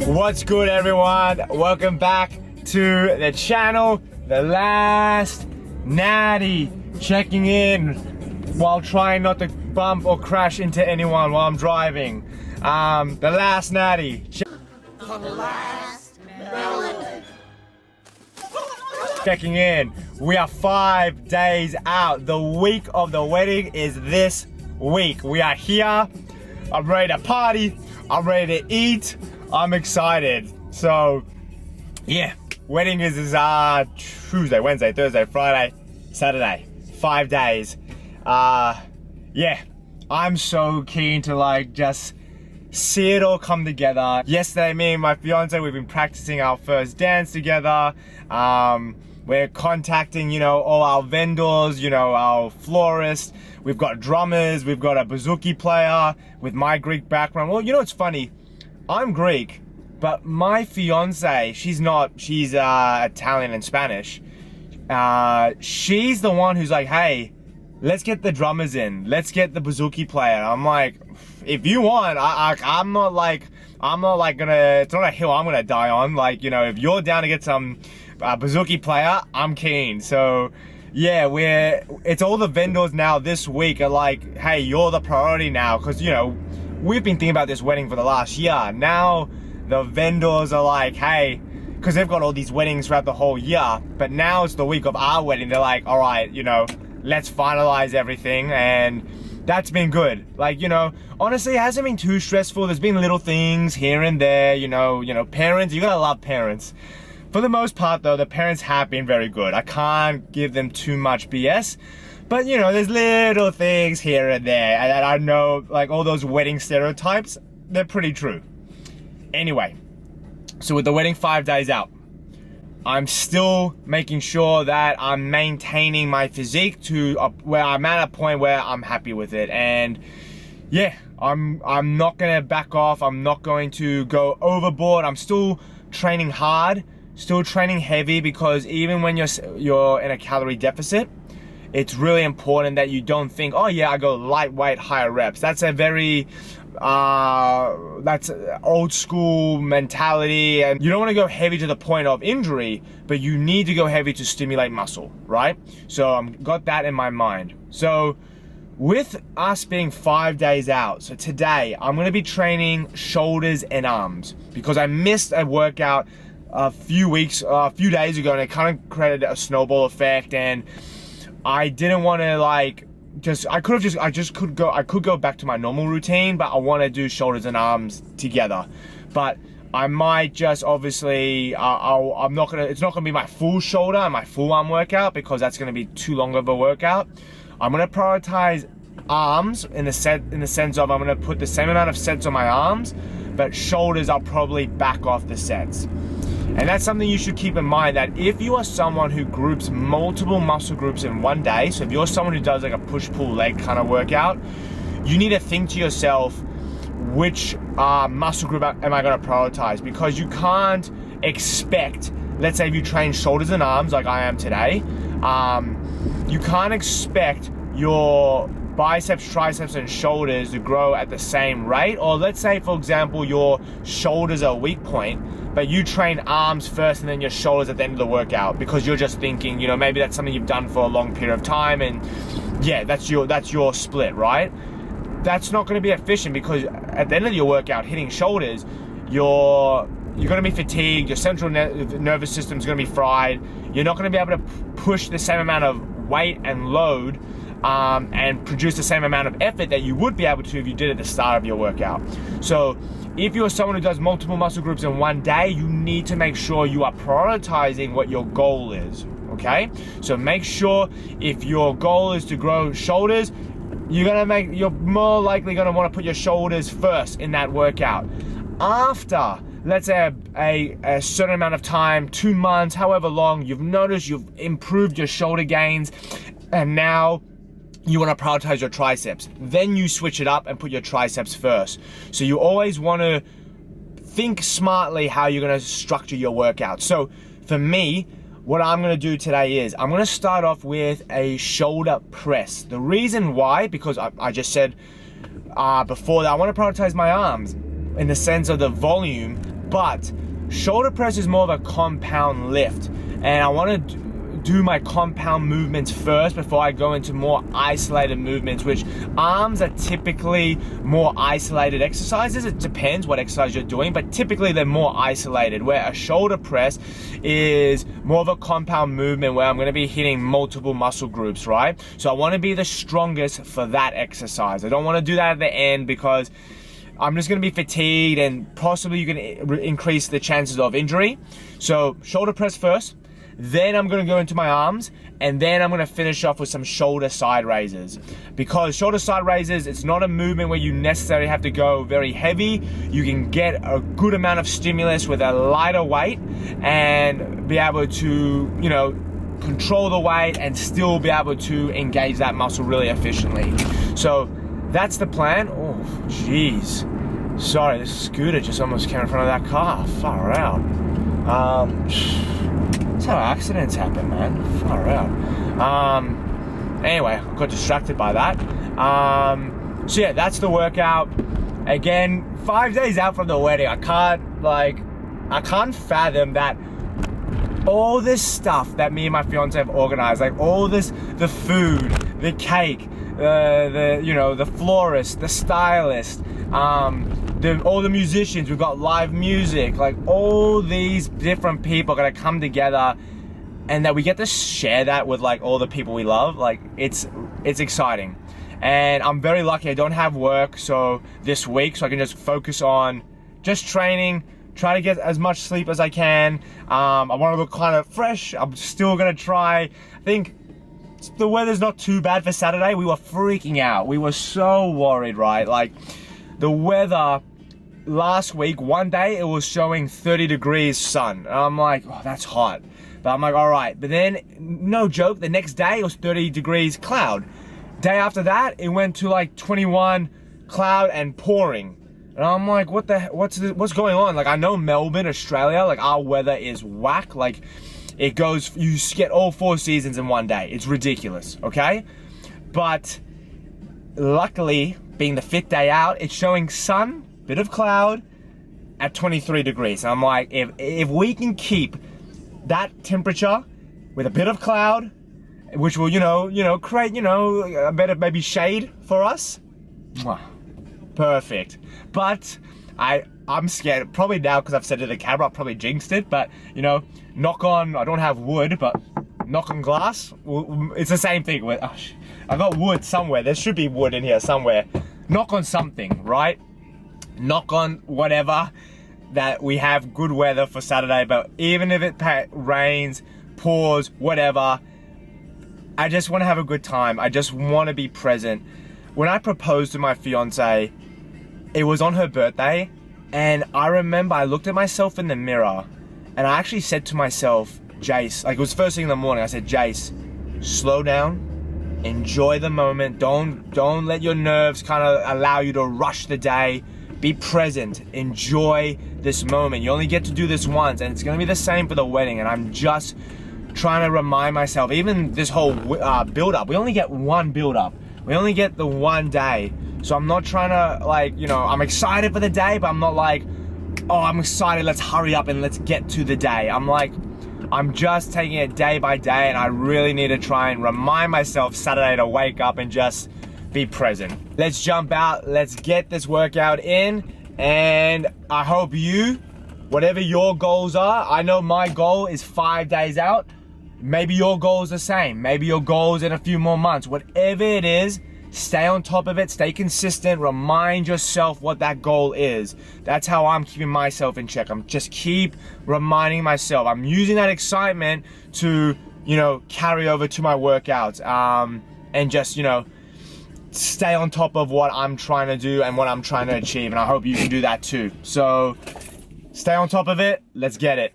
What's good, everyone? Welcome back to the channel. The last natty, checking in while trying not to bump or crash into anyone while I'm driving. The last natty. Checking in. We are 5 days out. The week of the wedding is this week. We are here. I'm ready to party. I'm ready to eat. I'm excited. So, yeah. Wedding is Tuesday, Wednesday, Thursday, Friday, Saturday. 5 days. Yeah. I'm so keen to just see it all come together. Yesterday, me and my fiance, we've been practicing our first dance together. We're contacting, all our vendors, our florists. We've got drummers, we've got a bouzouki player with my Greek background. Well, it's funny. I'm Greek, but my fiance, she's not. She's Italian and Spanish. She's the one who's like, hey, let's get the drummers in. Let's get the bouzouki player. I'm like, if you want, I'm not gonna, it's not a hill I'm gonna die on. If you're down to get some bouzouki player, I'm keen. So yeah, it's all the vendors now this week are like, hey, you're the priority now, because we've been thinking about this wedding for the last year. Now the vendors are like, hey, because they've got all these weddings throughout the whole year, but now it's the week of our wedding. They're like, all right, let's finalize everything. And that's been good. Honestly, it hasn't been too stressful. There's been little things here and there, parents, you gotta love parents. For the most part though, the parents have been very good. I can't give them too much BS, but there's little things here and there, and I know, all those wedding stereotypes, they're pretty true. Anyway, so with the wedding 5 days out, I'm still making sure that I'm maintaining my physique to where I'm at a point where I'm happy with it. And yeah, I'm not gonna back off. I'm not going to go overboard. I'm still training hard, still training heavy, because even when you're in a calorie deficit, it's really important that you don't think, oh yeah, I go lightweight, higher reps. That's a very that's old school mentality, and you don't want to go heavy to the point of injury, but you need to go heavy to stimulate muscle, right? So I've got that in my mind. So with us being 5 days out, so today I'm going to be training shoulders and arms, because I missed a workout a few days ago, and it kind of created a snowball effect, and I didn't want to I could go back to my normal routine, but I want to do shoulders and arms together. But I might just, obviously, it's not gonna be my full shoulder and my full arm workout, because that's gonna be too long of a workout. I'm gonna prioritize arms in the sense of I'm gonna put the same amount of sets on my arms, but shoulders I'll probably back off the sets. And that's something you should keep in mind, that if you are someone who groups multiple muscle groups in one day, so if you're someone who does a push-pull leg kind of workout, you need to think to yourself, which muscle group am I going to prioritize? Because you can't expect, let's say if you train shoulders and arms like I am today, you can't expect your biceps, triceps, and shoulders to grow at the same rate. Or let's say, for example, your shoulders are a weak point, but you train arms first and then your shoulders at the end of the workout, because you're just thinking, maybe that's something you've done for a long period of time, and yeah, that's your split, right? That's not going to be efficient, because at the end of your workout, hitting shoulders, you're going to be fatigued, your central nervous system is going to be fried, you're not going to be able to push the same amount of weight and load and produce the same amount of effort that you would be able to if you did at the start of your workout. So if you're someone who does multiple muscle groups in one day, you need to make sure you are prioritizing what your goal is, okay? So make sure if your goal is to grow shoulders, you're more likely gonna wanna put your shoulders first in that workout. After, let's say a certain amount of time, 2 months, however long, you've noticed you've improved your shoulder gains, and now you want to prioritize your triceps. Then you switch it up and put your triceps first. So you always want to think smartly how you're going to structure your workout. So for me, what I'm going to do today is I'm going to start off with a shoulder press. The reason why, because I just said before that I want to prioritize my arms in the sense of the volume, But shoulder press is more of a compound lift, and I want to do my compound movements first before I go into more isolated movements, which arms are typically more isolated exercises. It depends what exercise you're doing, but typically they're more isolated, where a shoulder press is more of a compound movement where I'm going to be hitting multiple muscle groups, right? So I want to be the strongest for that exercise. I don't want to do that at the end because I'm just going to be fatigued and possibly you can increase the chances of injury. So shoulder press first. Then I'm going to go into my arms, and then I'm going to finish off with some shoulder side raises. Because shoulder side raises, it's not a movement where you necessarily have to go very heavy. You can get a good amount of stimulus with a lighter weight and be able to, you know, control the weight and still be able to engage that muscle really efficiently. So that's the plan. Oh, jeez. Sorry, this scooter just almost came in front of that car. Far out. That's how accidents happen, man. Far out. Anyway, I got distracted by that. So yeah, that's the workout. Again, 5 days out from the wedding, I can't fathom that all this stuff that me and my fiance have organized, like all this, the food, the cake, the florist, the stylist, all the musicians, we've got live music, like all these different people are gonna come together, and that we get to share that with like all the people we love. Like it's exciting, and I'm very lucky. I don't have work this week, so I can just focus on just training, try to get as much sleep as I can. I want to look kind of fresh. I'm still gonna try. I think the weather's not too bad for Saturday. We were freaking out. We were so worried, right? Like the weather last week, one day it was showing 30 degrees sun. And I'm like, oh, that's hot. But I'm like, all right. But then, no joke, the next day it was 30 degrees cloud. Day after that, it went to like 21 cloud and pouring. And I'm like, what's going on? Like, I know Melbourne, Australia, like our weather is whack. Like it goes, you get all 4 seasons in one day. It's ridiculous, okay? But luckily, being the 5th day out, it's showing sun, bit of cloud at 23 degrees. And I'm like, if we can keep that temperature with a bit of cloud, which will, create, a bit of maybe shade for us, perfect. But I'm scared, probably now because I've said it to the camera, I've probably jinxed it, but knock on, I don't have wood, but knock on glass, it's the same thing. I got wood somewhere, there should be wood in here somewhere. Knock on something, right? Knock on whatever, that we have good weather for Saturday. But even if it rains, pours, whatever, I just want to have a good time. I just want to be present. When I proposed to my fiance, it was on her birthday, and I remember I looked at myself in the mirror and I actually said to myself, Jace, like it was first thing in the morning, I said, Jace, slow down, enjoy the moment, don't let your nerves kind of allow you to rush the day. Be present, enjoy this moment. You only get to do this once, and it's gonna be the same for the wedding. And I'm just trying to remind myself, even this whole build-up, we only get one build-up. We only get the one day. So I'm not trying to I'm excited for the day, but I'm not like, oh, I'm excited, let's hurry up and let's get to the day. I'm just taking it day by day, and I really need to try and remind myself Saturday to wake up and just be present. Let's jump out, let's get this workout in, and I hope whatever your goals are, I know my goal is 5 days out. Maybe your goal is the same. Maybe your goal is in a few more months. Whatever it is, stay on top of it, stay consistent, remind yourself what that goal is. That's how I'm keeping myself in check. I'm just keep reminding myself. I'm using that excitement to, carry over to my workouts, and just, stay on top of what I'm trying to do and what I'm trying to achieve. And I hope you can do that too. So stay on top of it. Let's get it.